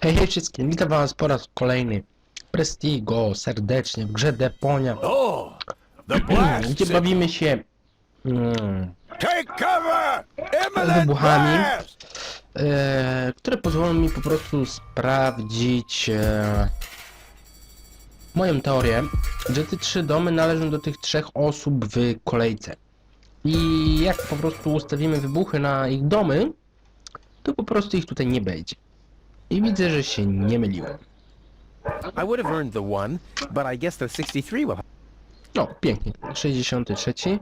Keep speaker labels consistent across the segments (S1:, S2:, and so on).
S1: Hej, hej wszystkim, witam was po raz kolejny. Prestigo, serdecznie w grze Deponia,
S2: Oh, the blast!
S1: gdzie bawimy się
S2: Take cover!
S1: z
S2: Imminent
S1: wybuchami,
S2: blast!
S1: które pozwolą mi po prostu sprawdzić moją teorię, że te 3 domy należą do tych 3 osób w kolejce. I jak po prostu ustawimy wybuchy na ich domy, to po prostu ich tutaj nie będzie. I widzę, że się nie myliłem.
S3: I would have earned the one, but I guess the 63 will.
S1: No, pięknie. 63.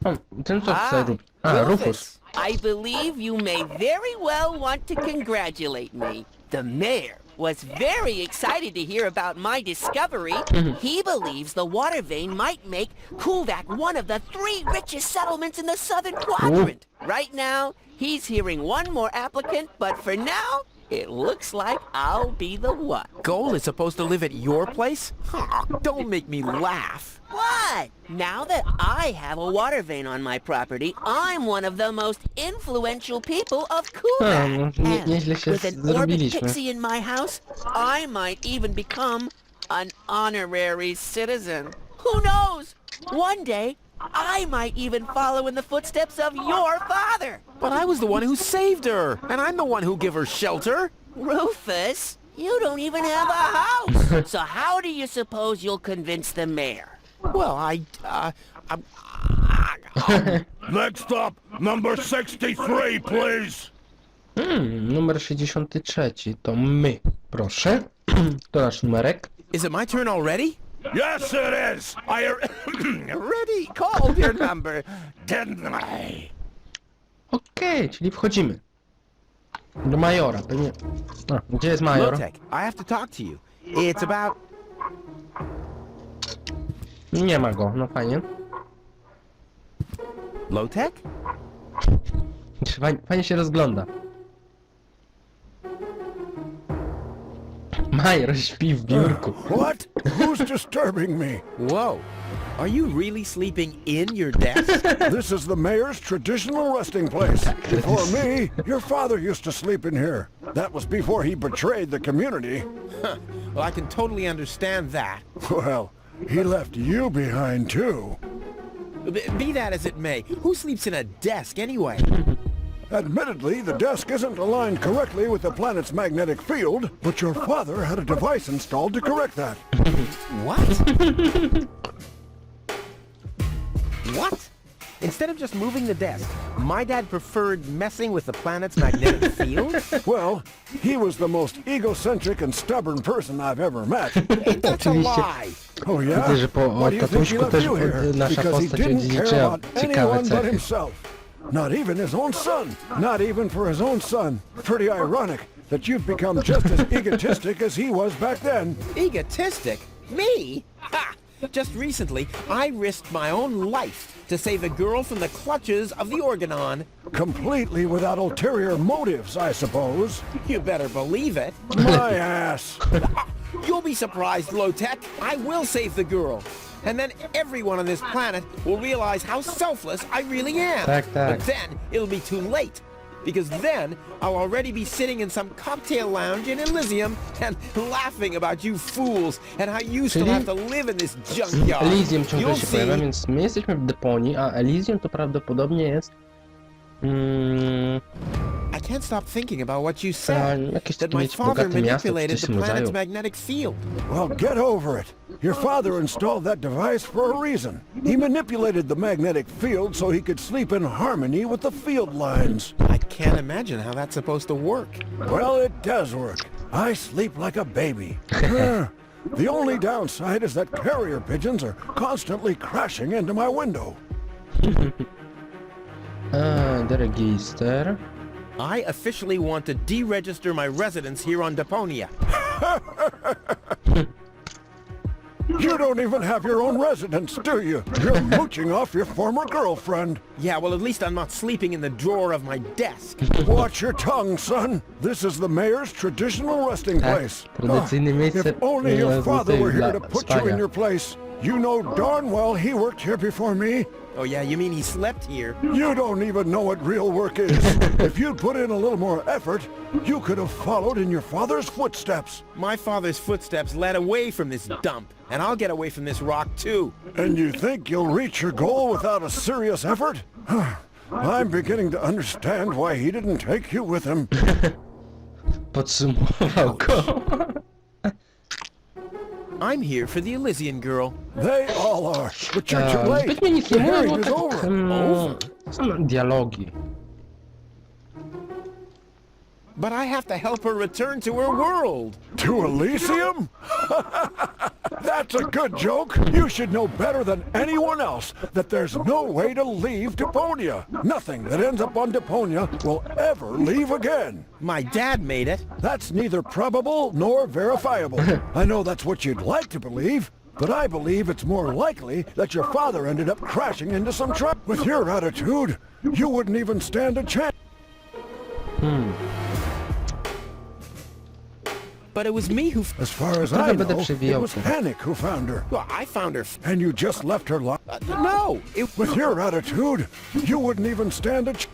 S1: O, ten co chce robić? A, Rufus.
S4: I believe you may very well want to congratulate me. The mayor was very excited to hear about my discovery. He believes the water vein might make Kuvak one of the 3 richest settlements in the southern quadrant. Right now, he's hearing one more applicant, but for now, it looks like I'll be the one.
S3: Gold is supposed to live at your place? Oh, don't make me laugh.
S4: What? Now that I have a water vein on my property, I'm one of the most influential people of Kuvak.
S1: nieźle się
S4: With an orbit
S1: zrobiliśmy.
S4: pixie in my house, I might even become an honorary citizen. Who knows? One day, I might even follow in the footsteps of your father.
S3: But I was the one who saved her, and I'm the one who gave her shelter.
S4: Rufus, you don't even have a house. So how do you suppose you'll convince the mayor?
S3: Well,
S2: Next stop, number 63, please!
S1: Numer 63 to my. Proszę. To nasz numerek.
S3: Is it my turn already?
S2: Yes, it is! I
S3: Already called your number.
S2: didn't I?
S1: Okej, czyli wchodzimy. Do majora, pewnie. A, gdzie jest major?
S3: Lotek, I have to talk to you. It's about...
S1: Nie ma go, no fajnie.
S3: Lotek?
S1: Fajnie się rozgląda. Major śpi w biurku.
S2: What? Who's disturbing me?
S3: Whoa. Are you really sleeping in your desk?
S5: This is the mayor's traditional resting place. Before me, your father used to sleep in here. That was before he betrayed the community.
S3: Well, I can totally understand that.
S5: Well, he left you behind too.
S3: Be that as it may, who sleeps in a desk anyway?
S5: Admittedly, the desk isn't aligned correctly with the planet's magnetic field, but your father had a device installed to correct that.
S3: What? What? Instead of just moving the desk, my dad preferred messing with the planet's magnetic field?
S5: Well, he was the most egocentric and stubborn person I've ever met.
S3: That's a lie.
S5: Oh yeah?
S1: Widzę, że po
S5: Why do you think he
S1: tatuśku
S5: left
S1: też
S5: you here?
S1: nasza
S5: Because he
S1: postać
S5: didn't care
S1: odziedziczyła
S5: about
S1: ciekawe
S5: anyone but
S1: cechy.
S5: himself. Not even his own son. Not even for his own son. Pretty ironic that you've become just as egotistic as he was back then.
S3: Egotistic? Me? Ha! Just recently, I risked my own life to save a girl from the clutches of the Organon.
S5: Completely without ulterior motives, I suppose.
S3: You better believe it.
S5: My ass.
S3: You'll be surprised, Lotek. I will save the girl. And then everyone on this planet will realize how selfless I really am.
S1: Tak, tak.
S3: But then it'll be too late. Because then I'll already be sitting in some cocktail lounge in Elysium and laughing about you fools and how you still have to live in this junkyard.
S1: Elysium ciągle
S3: You'll
S1: się
S3: see.
S1: pojawia, więc my jesteśmy w Deponii, a Elysium to prawdopodobnie jest...
S3: I can't stop thinking about what you said.
S1: jakieś
S3: That
S1: takie
S3: my
S1: mieć
S3: father
S1: bogate miasto, czy
S3: manipulated
S1: coś
S3: the
S1: w tym
S3: planet's
S1: rodzaju.
S3: magnetic field.
S5: Well, get over it. Your father installed that device for a reason. He manipulated the magnetic field so he could sleep in harmony with the field lines.
S3: I can't imagine how that's supposed to work.
S5: Well, it does work. I sleep like a baby. The only downside is that carrier pigeons are constantly crashing into my window.
S1: The register.
S3: I officially want to deregister my residence here on Deponia.
S5: You don't even have your own residence, do you? You're mooching off your former girlfriend.
S3: Yeah, well, at least I'm not sleeping in the drawer of my desk.
S5: Watch your tongue, son. This is the mayor's traditional resting
S1: Tak,
S5: place.
S1: tradycyjne miejsce
S5: If only your father were here to
S1: dla
S5: put you in
S1: spania.
S5: your place. You know darn well he worked here before me.
S3: Oh yeah, you mean he slept here?
S5: You don't even know what real work is. If you'd put in a little more effort, you could have followed in your father's footsteps.
S3: My father's footsteps led away from this dump, and I'll get away from this rock too.
S5: And you think you'll reach your goal without a serious effort? I'm beginning to understand why he didn't take you with him.
S1: Podsumował go.
S3: I'm here for the Elysian girl.
S5: They all are, but you're too late.
S1: Zbytnio nic nie
S5: The
S1: mówią,
S5: hearing
S1: bo
S5: is
S1: tak
S5: over.
S1: są dialogi.
S3: But I have to help her return to her world.
S5: To Elysium? That's a good joke. You should know better than anyone else that there's no way to leave Deponia. Nothing that ends up on Deponia will ever leave again.
S3: My dad made it.
S5: That's neither probable nor verifiable. I know that's what you'd like to believe, but I believe it's more likely that your father ended up crashing into some truck. With your attitude, you wouldn't even stand a chance.
S3: But it was me who...
S5: As far as
S1: Trochę
S5: I
S1: będę
S5: know, it
S1: przewijał
S5: was
S1: tu.
S5: Panic who found her.
S3: Well, I found her...
S5: And you just left her lying.
S3: No, it...
S5: With your attitude, you wouldn't even stand a chance.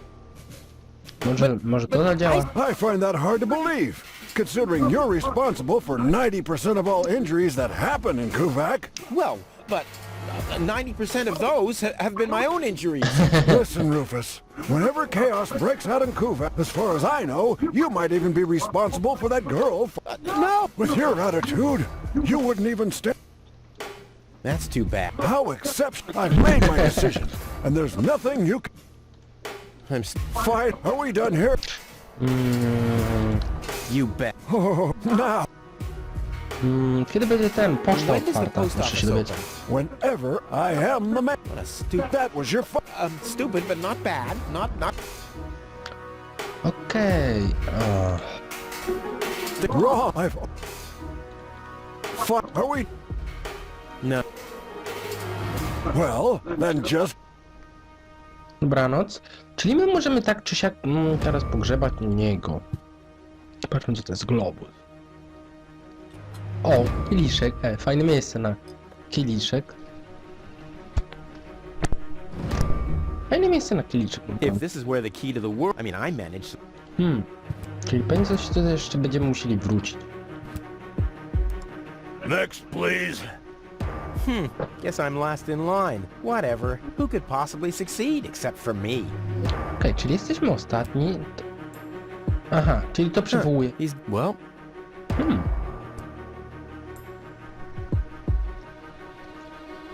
S1: Może to zadziała?
S5: I find that hard to believe, considering you're responsible for 90% of all injuries that happen in Kuvak.
S3: Well, but 90% of those have been my own injuries.
S5: Listen, Rufus, whenever chaos breaks out in Kuvak, as far as I know, you might even be responsible for that girl.
S3: No!
S5: With your attitude, you wouldn't even stand.
S3: That's too bad.
S5: How exceptional. I've made my decision, and there's nothing you can...
S3: I'm...
S5: Fine, are we done here?
S3: You bet.
S5: Oh, now.
S1: Kiedy będzie ten poczta
S3: When does the
S1: otwarta?
S3: post
S1: Muszę się
S3: office
S1: dowiedzieć.
S3: open?
S5: Whenever I am the man.
S3: What a stupid...
S5: That was your fault.
S3: Stupid, but not bad. Not...
S1: Okej.
S5: Wrong. I've... Fuck, are we...
S3: No.
S5: Well, then just...
S1: Dobranoc. Czyli my możemy tak czy siak teraz pogrzebać niego. Patrzmy, co to jest globus. O, kieliszek. Fajne miejsce na kieliszek. Fajne miejsce na kieliszek.
S3: If this is where the key to the world... I mean, I managed...
S1: Czyli pewnie coś to jeszcze będziemy musieli wrócić.
S2: Next, please.
S3: Guess I'm last in line. Whatever. Who could possibly succeed except for me?
S1: Okej, czyli jesteśmy ostatni. Aha, czyli to przywołuje.
S3: He's... Well...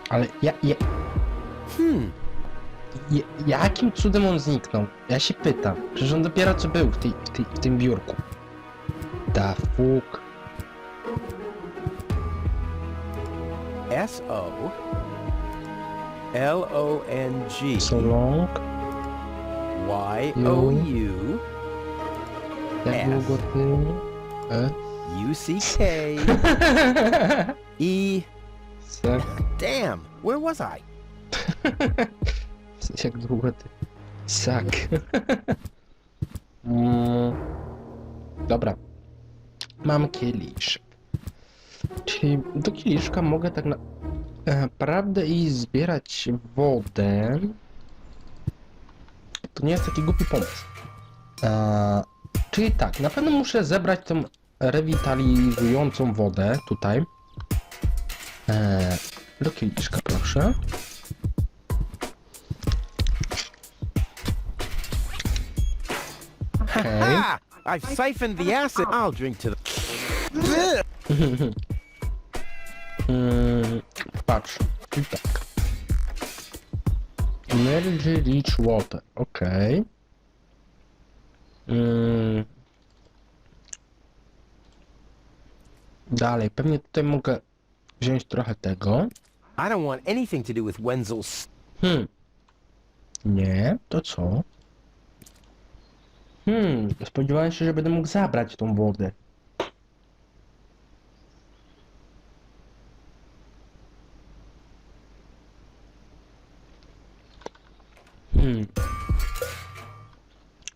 S1: Ale jakim cudem on zniknął? Ja się pytam. Przecież on dopiero co był w tym biurku. Da fuck.
S3: S-O-L-O-N-G
S1: So long.
S3: Y-O-U
S1: Jak długo ty...
S3: U-C-K E...
S1: Sak.
S3: Damn, where was I?
S1: W sensie jak długo ty... Sak. Dobra. Mam kieliszek. Czyli do kieliszka mogę tak naprawdę i zbierać wodę. To nie jest taki głupi pomysł. Czyli tak, na pewno muszę zebrać tą rewitalizującą wodę tutaj. Do kieliszka, proszę. Okej.
S3: Ah! I've siphoned the acid. I'll drink to the...
S1: Patrz, i tak. Energy Rich Water, okej. Dalej, pewnie tutaj mogę wziąć trochę tego.
S3: I don't want anything to do with Wenzel's...
S1: Nie, to co? Spodziewałem się, że będę mógł zabrać tą wodę.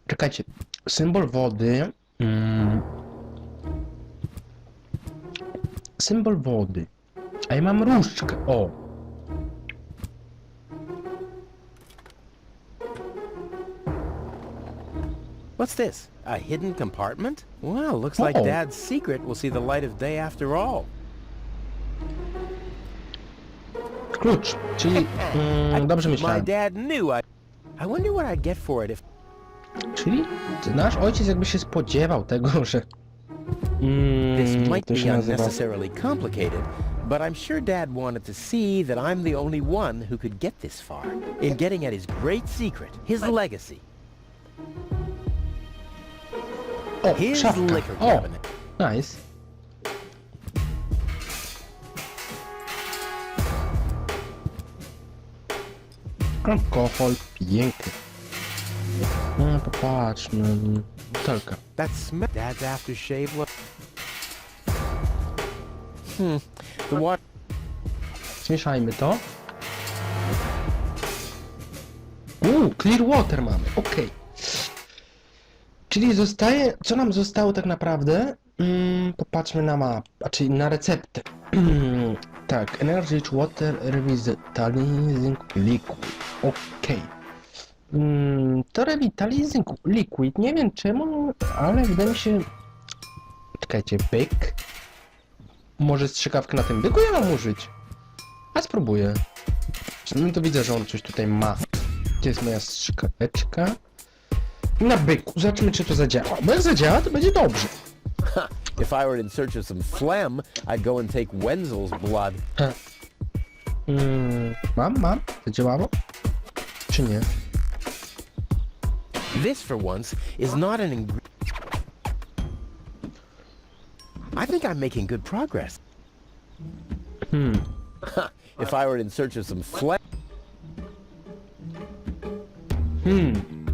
S1: Czekajcie, symbol wody. Symbol wody. A ja mam różdżkę. O,
S3: What's this? A hidden compartment? Well, looks like
S1: Oh.
S3: Dad's secret will see the light of day after all.
S1: Klucz, czyli... dobrze
S3: My
S1: myślałem.
S3: dad knew I wonder what I'd get for it if...
S1: Czyli nasz ojciec jakby się spodziewał tego, że...
S3: This
S1: jak
S3: might
S1: to
S3: be
S1: się nazywa?
S3: unnecessarily complicated, but I'm sure Dad wanted to see that I'm the only one who could get this far in getting at his great secret, his legacy.
S1: O,
S3: His
S1: szafka.
S3: liquor
S1: O,
S3: cabinet.
S1: nice. Alkohol piękny. No, popatrzmy. Butelka.
S3: That Dad's aftershave look. The water.
S1: Zmieszajmy to. Clear water mamy, okej. Czyli zostaje, co nam zostało tak naprawdę? Popatrzmy na mapę, czyli na receptę. Tak, Energy Rich Water Revitalizing Liquid, okej. To Revitalizing Liquid, nie wiem czemu, ale wydaje mi się... Czekajcie, byk? Może strzykawkę na tym byku ja mam użyć? A spróbuję. Przynajmniej to widzę, że on coś tutaj ma. Gdzie jest moja strzykaweczka? Na byku. Zobaczymy, czy to zadziała. Bo jak zadziała, to będzie dobrze.
S3: If I were in search of some phlegm, I'd go and take Wenzel's blood.
S1: Mam. Zadziałało? Czy nie?
S3: This, for once, is not an ingredient. I think I'm making good progress. If I were in search of some phlegm.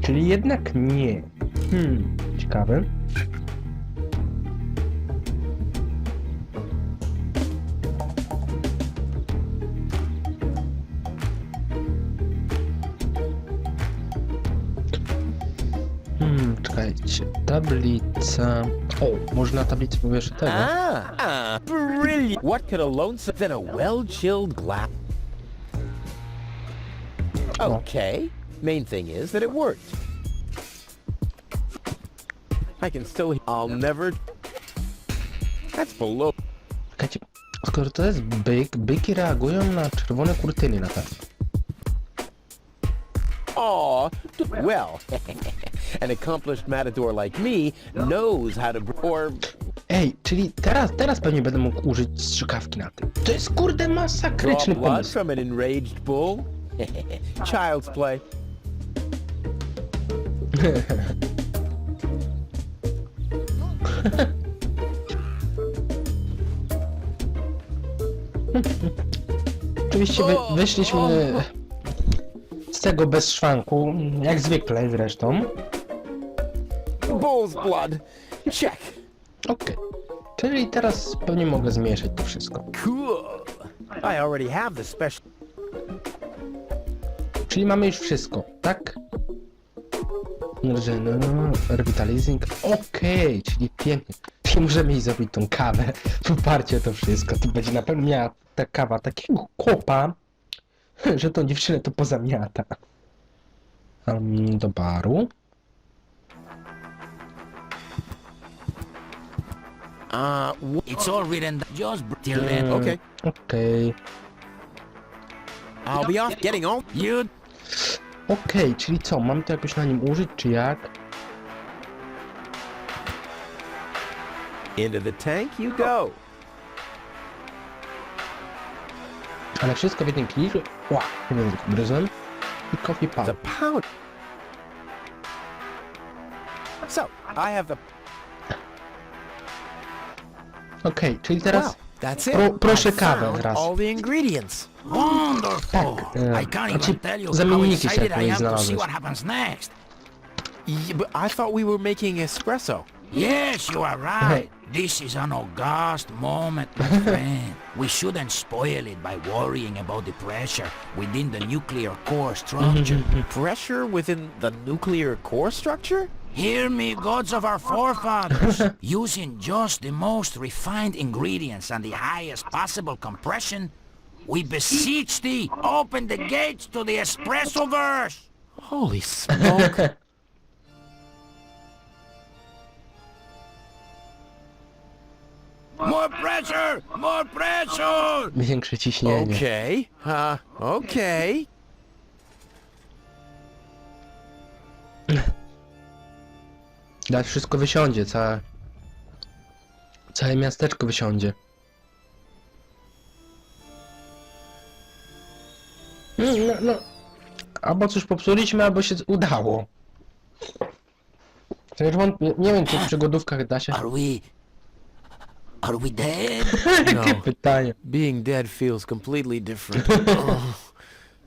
S1: Czyli jednak nie. Ciekawe. Czekajcie. Tablica... O, może na tablicy powieszę tego.
S3: Brilliant! What could a lonesome than a well-chilled glass? Okay. Main thing is that it worked. I can still... I'll never... That's below...
S1: Czekajcie. Skoro to jest byk, byki reagują na czerwone kurtyny na pewno.
S3: Aw, well, an accomplished matador like me knows how to... Or...
S1: Ej, czyli teraz pewnie będę mógł użyć strzykawki na tym. To jest kurde
S3: Draw
S1: masakryczny
S3: blood
S1: pomysł.
S3: from an enraged bull? Child's play.
S1: Oczywiście wyszliśmy z tego bez szwanku, jak zwykle zresztą.
S3: Bull's blood. Check.
S1: Okej. Czyli teraz pewnie mogę zmieszać to wszystko.
S3: Cool. I already have the special...
S1: Czyli mamy już wszystko, tak? Revitalizing. Okej, czyli pięknie. Czyli możemy iść zrobić tą kawę. Poparcie to wszystko. To będzie na pewno miała ta kawa takiego kopa, że tą dziewczynę to pozamiata. Do baru.
S6: It's all written. Just till then.
S3: Okay.
S1: Okej.
S3: I'll be off getting on.
S6: You
S1: Okej, czyli co? Mam to jakoś na nim użyć, czy jak?
S3: Into the tank you go.
S1: Ale wszystko w jednym kliku. Ła, nie wiem, gryzłem. I coffee
S3: The
S1: powder.
S3: powder. So, I have the...
S1: Okej, czyli teraz...
S3: Wow, that's it.
S1: Proszę
S3: I
S1: kawę
S3: found
S1: teraz.
S3: all the ingredients.
S6: wonderful.
S1: Tak,
S6: I can't
S1: znaczy,
S6: even tell you how
S1: zamienniki się
S6: excited I
S1: tutaj
S6: am to see
S1: znalazłeś.
S6: what happens next.
S3: Yeah, but I thought we were making espresso.
S6: Yes, you are right. This is an august moment, my friend. We shouldn't spoil it by worrying about the pressure within the nuclear core structure.
S3: Pressure within the nuclear core structure?
S6: Hear me, gods of our forefathers. Using just the most refined ingredients and the highest possible compression, we beseech thee, open the gates to the espresso-verse.
S3: Holy smoke.
S2: More pressure! More pressure!
S1: Większe ciśnienie.
S3: Okay. Okay.
S1: Dać wszystko wysiądzie, całe miasteczko wysiądzie. No. Albo coś popsuliśmy, albo się udało. Chociaż nie wiem, czy w przygodówkach da się.
S6: Are we dead?
S1: Jakie pytanie.
S3: Being dead feels completely different.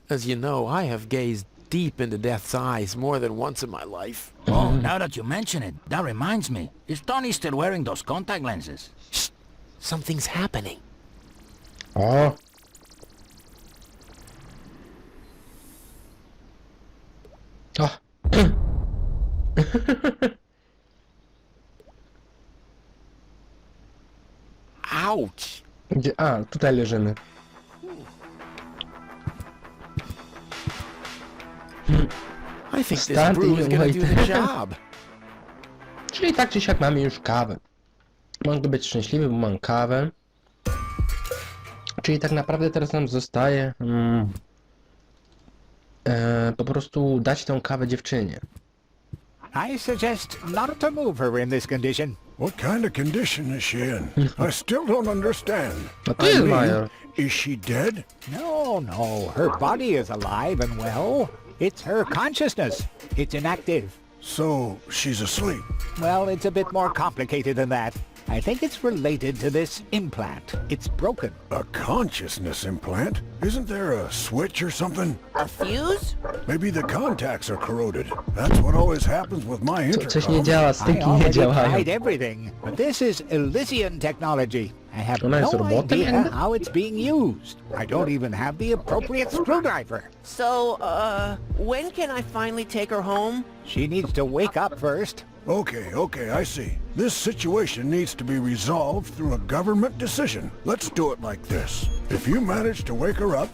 S3: As you know, I have gazed deep into death's eyes more than once in my life.
S6: Oh, now that you mention it, that reminds me. Is Tony still wearing those contact lenses?
S3: Shh! Something's happening.
S1: O! O!
S3: Ouch!
S1: Gdzie? A, tutaj leżymy.
S3: I think this
S1: Stand
S3: brew
S1: in
S3: is gonna
S1: your
S3: do
S1: way.
S3: the job.
S1: Czyli tak czy siak mamy już kawę. Mogę być szczęśliwy, bo mam kawę. Czyli tak naprawdę teraz nam zostaje po prostu dać tą kawę dziewczynie.
S7: I suggest not to move her in this condition.
S5: What kind of condition is she in? I still don't understand.
S1: No to jest major.
S5: Is she dead?
S7: No, her body is alive and well. It's her consciousness. It's inactive.
S5: So, she's asleep.
S7: Well, it's a bit more complicated than that. I think it's related to this implant. It's broken.
S5: A consciousness implant? Isn't there a switch or something?
S4: A fuse?
S5: Maybe the contacts are corroded. That's what always happens with my
S1: Coś nie
S5: intercom.
S1: działa,
S7: I
S1: styki nie
S7: already
S1: działają.
S7: tried everything, but this is Elysian technology. I have
S1: Ona jest
S7: no
S1: robotem
S7: idea
S1: jakby?
S7: how it's being used. I don't even have the appropriate screwdriver.
S4: So, when can I finally take her home?
S7: She needs to wake up first.
S5: Okay, I see. This situation needs to be resolved through a government decision. Let's do it like this. If you manage to wake her up,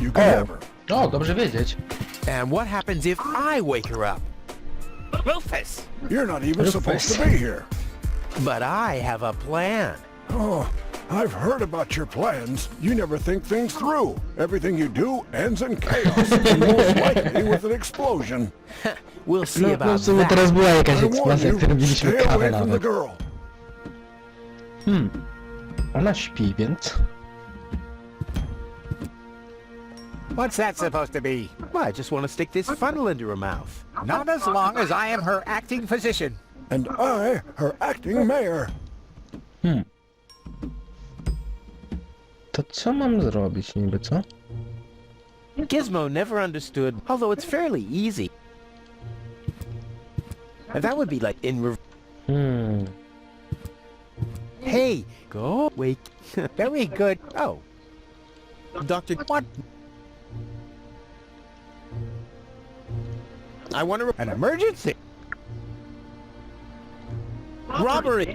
S5: you can have her.
S1: O, dobrze wiedzieć.
S3: And what happens if I wake her up?
S4: Rufus!
S5: You're not even
S1: Rufus.
S5: supposed to be here.
S3: But I have a plan.
S5: Oh, I've heard about your plans. You never think things through. Everything you do ends in chaos, and most likely with an explosion.
S3: We'll see
S1: No,
S3: about
S1: w sumie
S3: that.
S1: teraz była jakaś
S5: I warn
S1: eksplozja,
S5: you,
S1: jak robiliśmy
S5: stay
S1: kawę
S5: away from the
S1: nawet.
S5: girl.
S1: Ona śpi, więc...
S7: What's that supposed to be?
S3: Well, I just want to stick this funnel into her mouth.
S7: Not as long as I am her acting physician.
S5: And I, her acting mayor.
S1: To co mam zrobić niby, co?
S3: Gizmo never understood, although it's fairly easy. And that would be like in Hey, go wake.
S7: Very good. Oh,
S3: Doctor,
S7: what?
S3: I want to...
S7: An emergency?
S3: Robbery!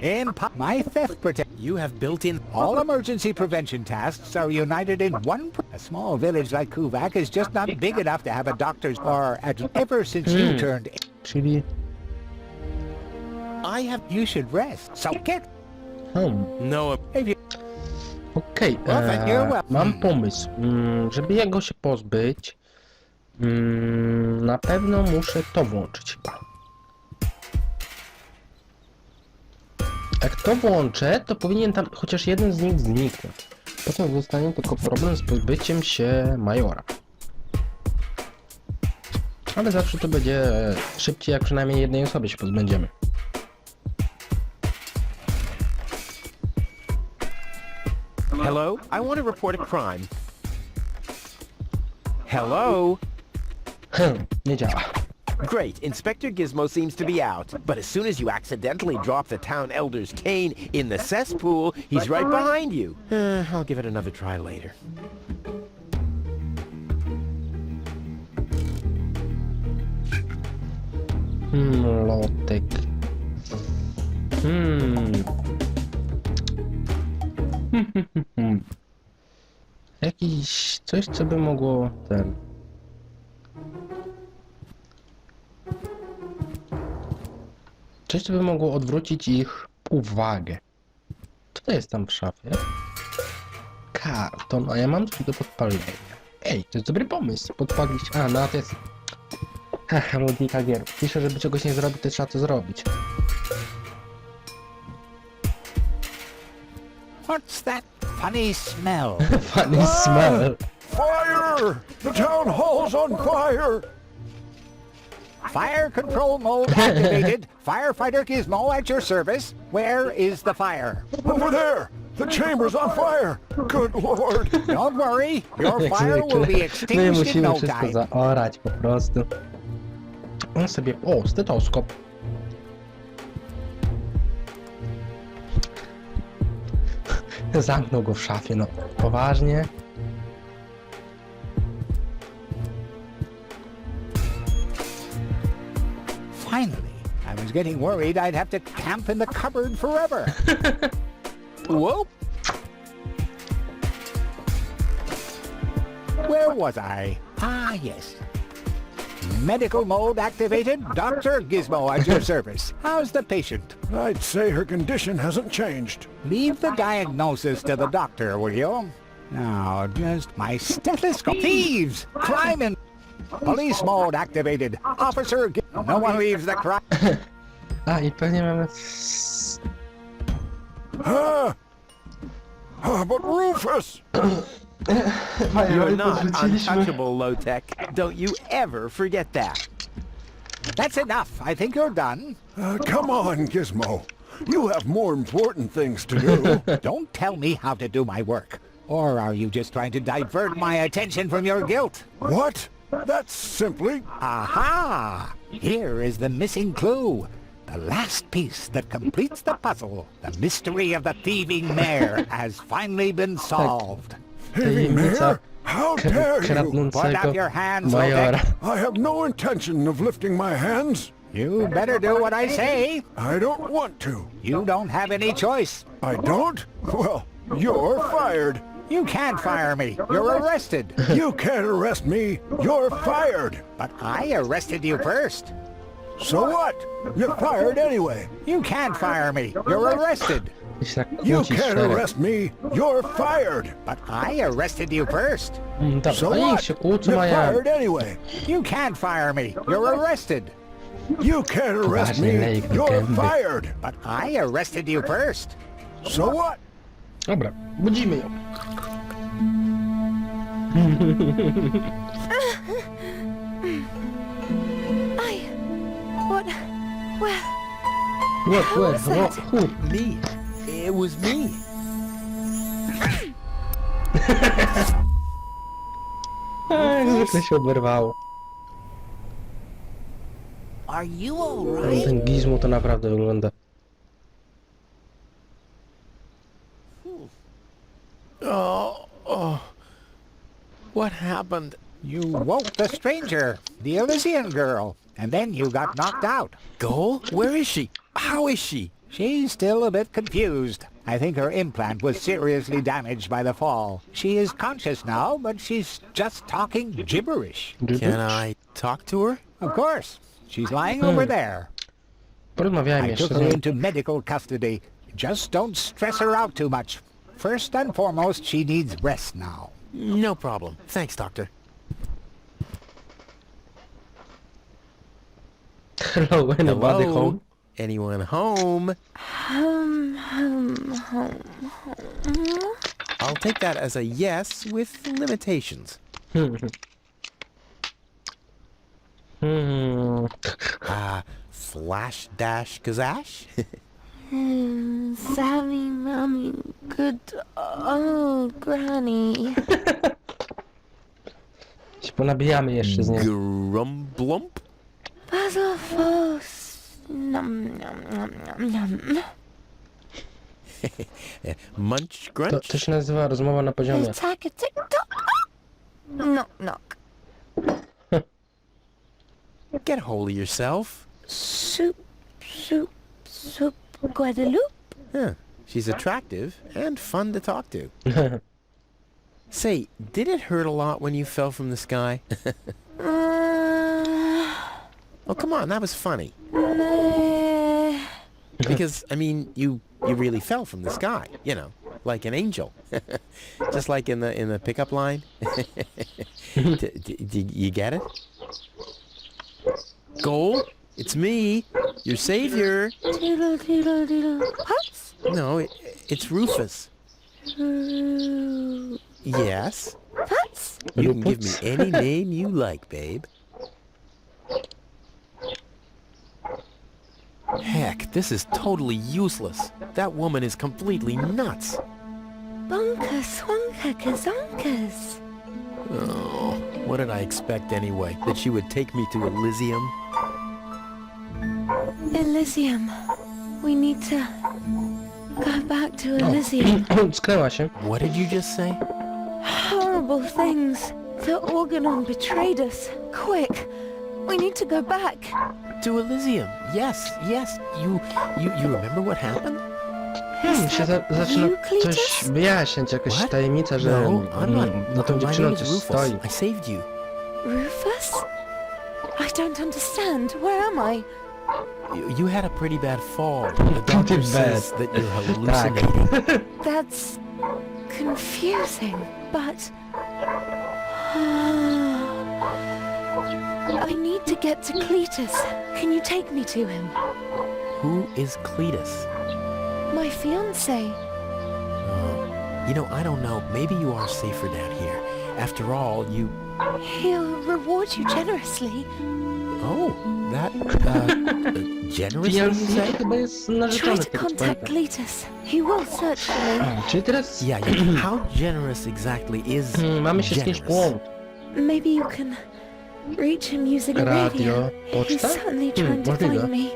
S7: My theft protect.
S3: You have built-in...
S7: All emergency prevention tasks are united in one. A small village like Kuvak is just not big enough to have a doctor's or ever since you turned.
S1: Czyli...
S3: I have...
S7: You should rest. So get.
S3: No...
S7: If you,
S1: Okej,
S7: Well, then you're welcome.
S1: mam pomysł. Żeby jego się pozbyć, na pewno muszę to włączyć chyba. Jak to włączę, to powinien tam chociaż jeden z nich zniknąć. Potem zostanie tylko problem z pozbyciem się majora. Ale zawsze to będzie szybciej, jak przynajmniej jednej osobie się pozbędziemy.
S3: Hello? I want to report a crime. Hello?
S1: Nie działa.
S3: Great, Inspector Gizmo seems to be out. But as soon as you accidentally drop the town elder's cane in the cesspool, he's right behind you. I'll give it another try later.
S1: Lotek. Jakiś coś, co by mogło ten... Coś, co by mogło odwrócić ich uwagę. Co jest tam w szafie? Karton, a ja mam tu do podpalenia. Ej, to jest dobry pomysł. Podpalić... A, no to jest... Modnika gier. Pisze, żeby czegoś nie zrobić, to trzeba to zrobić.
S7: What's that funny smell?
S1: Funny smell.
S5: Fire! The town hall's on fire!
S7: Fire control mode activated. Firefighter Gizmo at your service. Where is the fire?
S5: Over there! The chamber's on fire! Good lord!
S7: Don't worry, your
S1: Jak
S7: fire will be
S1: zwykle. My
S7: extinguished in
S1: musimy
S7: no
S1: wszystko
S7: time.
S1: zaorać po prostu. On sobie... O, stetoskop. Zamknął go w szafie, no. Poważnie.
S7: Finally, I was getting worried I'd have to camp in the cupboard forever. Whoa! Where was I? Ah, yes. Medical mode activated. Dr. Gizmo at your service. How's the patient?
S5: I'd say her condition hasn't changed.
S7: Leave the diagnosis to the doctor, will you? Now, just my stethoscope. Thieves! Crime in... Police mode activated. Officer No one leaves the crime...
S1: A, i pewnie mamy...
S5: But Rufus!
S3: You're not untouchable, Low-Tech. Don't you ever forget that.
S7: That's enough. I think you're done.
S5: Come on, Gizmo. You have more important things to do.
S7: Don't tell me how to do my work. Or are you just trying to divert my attention from your guilt?
S5: What? That's simply...
S7: Aha! Here is the missing clue. The last piece that completes the puzzle. The mystery of the thieving mare has finally been solved.
S5: Thieving mare? How dare you?
S7: Put up your hands,
S1: majora.
S7: Lotek.
S5: I have no intention of lifting my hands.
S7: You better do what I say.
S5: I don't want to.
S7: You don't have any choice.
S5: I don't? Well, you're fired.
S7: You can't fire me. You're arrested.
S5: You can't arrest me. You're fired.
S7: But I arrested you first.
S5: So what? You're fired anyway.
S7: You can't fire me. You're arrested.
S1: I się tak
S5: You
S1: kłóci
S5: can't
S1: szczerze.
S5: arrest me. You're fired.
S7: But I arrested you first.
S1: Dobra,
S5: So
S1: a niech
S5: what?
S1: się kłócą,
S5: You're
S1: a ja...
S5: fired anyway.
S7: You can't fire me. You're arrested.
S5: You can't arrest
S1: Poważnie
S5: me.
S1: lejk do
S5: You're
S1: gęby.
S5: fired.
S7: But I arrested you first.
S5: So what?
S1: Dobra, budzimy ją.
S8: What? Well,
S1: Łeb,
S8: was that?
S1: chód.
S3: Me. It was me.
S1: Jak zwykle się oberwało.
S4: Are you all right?
S1: Ten gizmo to naprawdę wygląda.
S3: What happened?
S7: You woke the stranger, the Elysian girl, and then you got knocked out.
S3: Goal? Where is she? How is she?
S7: She's still a bit confused. I think her implant was seriously damaged by the fall. She is conscious now, but she's just talking gibberish.
S3: Can I talk to her?
S7: Of course. She's lying over there.
S1: Porozmawiałem
S7: I
S1: jeszcze
S7: took
S1: z
S7: her
S1: nią.
S7: into medical custody. Just don't stress her out too much. First and foremost, she needs rest now.
S3: No problem. Thanks, Doctor.
S1: Hello, anybody
S3: Hello?
S1: home?
S3: Anyone home? I'll take that as a yes with limitations. Flash dash gazash?
S8: Sally, Mommy, good old Granny.
S1: Się ponabijamy jeszcze z nią.
S3: Grumblump?
S8: Puzzle Force. Nom, nom, nom, nom, nom.
S3: Munch
S1: To,
S3: grunch?
S1: to się nazywa rozmowa na poziomie.
S8: Attack a tick-tock. Knock, knock.
S3: Get hold of yourself.
S8: Soup, soup, soup, Guadeloupe.
S3: Huh. She's attractive and fun to talk to. Say, did it hurt a lot when you fell from the sky? Oh, come on, that was funny. Because, I mean, you you really fell from the sky, you know, like an angel. Just like in the pickup line. You get it? Gold, it's me, your savior.
S8: Doodle, doodle, doodle. Pups?
S3: No, it's Rufus. Yes?
S8: Pups?
S3: You can give me any name you like, babe. Heck, this is totally useless. That woman is completely nuts.
S8: Bonkers, wonka, kazonkers.
S3: Oh, what did I expect anyway? That she would take me to Elysium?
S8: Elysium. We need to go back to Elysium.
S1: Skryła się.
S3: What did you just say?
S8: Horrible things. The Organon betrayed us. Quick. We need to go back.
S3: To Elysium. Yes. You remember what happened?
S1: Się zaczyna
S8: you, Cletus?
S1: coś wyjaśniać, jakaś
S3: What?
S1: tajemnica, że
S3: No, I'm not.
S1: za tą
S3: My
S1: dziewczyną
S3: name
S1: coś
S3: is Rufus.
S1: stoi.
S3: I saved you.
S8: Rufus? I don't understand. Where am I?
S3: You had a pretty bad fall. The doctor
S1: bad.
S3: says that you're hallucinating.
S8: That's confusing, but... I need to get to Cletus. Can you take me to him?
S3: Who is Cletus?
S8: My fiancé.
S3: You know, I don't know. Maybe you are safer down here. After all, you...
S8: He'll reward you generously.
S3: Oh, that, generous, you
S1: Fiancé
S3: say?
S1: chyba jest
S8: Try
S1: narzeczony
S8: to
S1: tego
S8: contact
S1: człowieka.
S8: Cletus. He will search for me.
S1: A, czyli teraz
S3: Yeah, how generous exactly is
S1: mamy się z kimś
S3: generous?
S1: połączyć.
S8: Maybe you can reach him using a radio.
S1: Radio,
S8: He's
S1: poczta?
S8: certainly trying to
S1: możliwe.
S8: find me.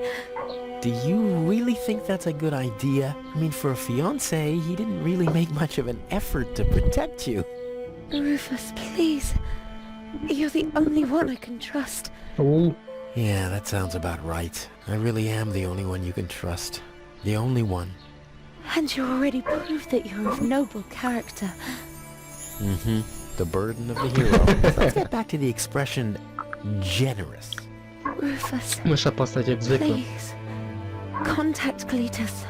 S3: Do you really think that's a good idea? I mean, for a fiancé, he didn't really make much of an effort to protect you.
S8: Rufus, please. You're the only one I can trust.
S3: Yeah, that sounds about right. I really am the only one you can trust. The only one.
S8: And you already proved that you're of noble character.
S3: Mm-hmm. The burden of the hero. Let's get back to the expression generous.
S8: Rufus,
S1: Mysza postać jak zwykle.
S8: please. Contact Cletus.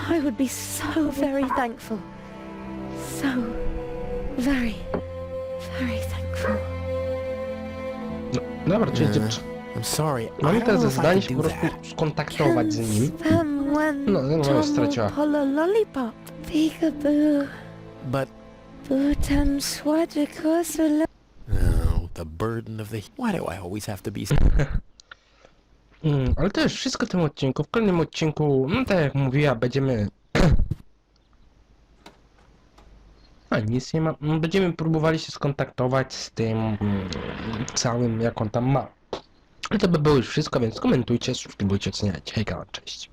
S8: I would be so very thankful. So very, very thankful.
S1: No, dobra, czyli dziewczyna.
S3: I'm sorry. I
S1: Mamy
S3: don't
S1: teraz
S3: know if I
S1: zadanie
S3: can
S1: się
S3: do
S1: po prostu
S3: that.
S1: skontaktować z nim.
S8: Spam when
S1: No, no,
S8: Tom
S1: straciła.
S8: Polo Lollipop. Peekaboo.
S3: But,
S8: Butam swadikosula.
S3: oh, the burden of the... Why do I always have to be...
S1: Ale to już wszystko w tym odcinku. W kolejnym odcinku, no tak jak mówiła, będziemy... A, nic nie ma. Będziemy próbowali się skontaktować z tym całym, jak on tam ma. Ale to by było już wszystko, więc komentujcie, subskrybujcie, oceniajcie. Hejka, cześć.